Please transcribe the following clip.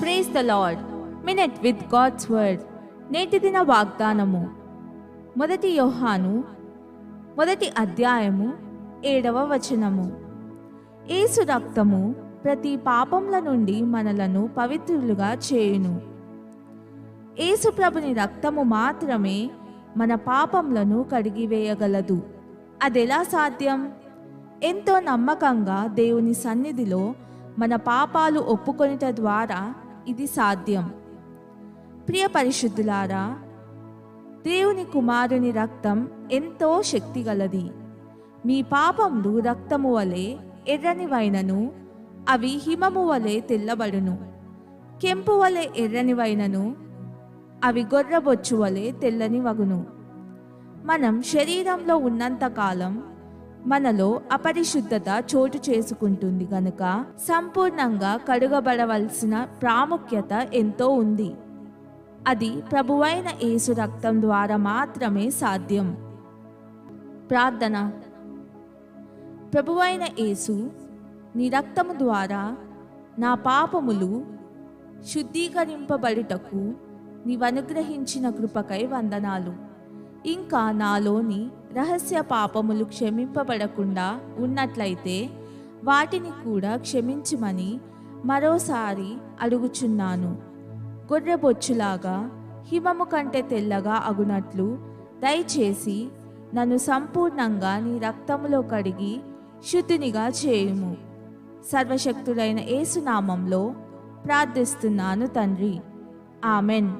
Praise the Lord. Minute with God's word. నేటి దిన వాగ్దానము 1 యోహాను 1 అధ్యాయము 7వ వచనము. యేసు రక్తము ప్రతి పాపముల నుండి మనలను పవిత్రులుగా చేయును. యేసు ప్రభుని రక్తము మాత్రమే మన పాపములను కడిగివేయగలదు. అదెలా సాధ్యం? ఎంతో నమ్మకంగా దేవుని సన్నిధిలో మన పాపాలు ఒప్పుకొనుట ద్వారా ఇది సాధ్యం. ప్రియ పరిశుద్ధులారా, దేవుని కుమారుని రక్తం ఎంతో శక్తిగలది. మీ పాపములు రక్తము వలె ఎర్రనివైనను అవి హిమము వలె తెల్లబడును. కెంపు వలె ఎర్రనివైనను అవి గొర్రెబొచ్చు వలె తెల్లని వగును. మనం శరీరంలో ఉన్నంతకాలం మనలో అపరిశుద్ధత చోటు చేసుకుంటుంది కనుక సంపూర్ణంగా కడుగబడవలసిన ప్రాముఖ్యత ఎంతో ఉంది. అది ప్రభువైన యేసు రక్తం ద్వారా మాత్రమే సాధ్యం. ప్రార్థన. ప్రభువైన యేసు, నీ రక్తము ద్వారా నా పాపములు శుద్ధీకరింపబడుటకు నీవనుగ్రహించిన కృపకై వందనాలు. ఇంకా నాలోని రహస్య పాపములు క్షమింపబడకుండా ఉన్నట్లయితే వాటిని కూడా క్షమించమని మరోసారి అడుగుచున్నాను. గొర్రెబొచ్చులాగా హిమము కంటే తెల్లగా అగునట్లు దయచేసి నన్ను సంపూర్ణంగా నీ రక్తములో కడిగి శుద్ధినిగా చేయుము. సర్వశక్తుడైన యేసు నామంలో ప్రార్థిస్తున్నాను తండ్రి. ఆమెన్.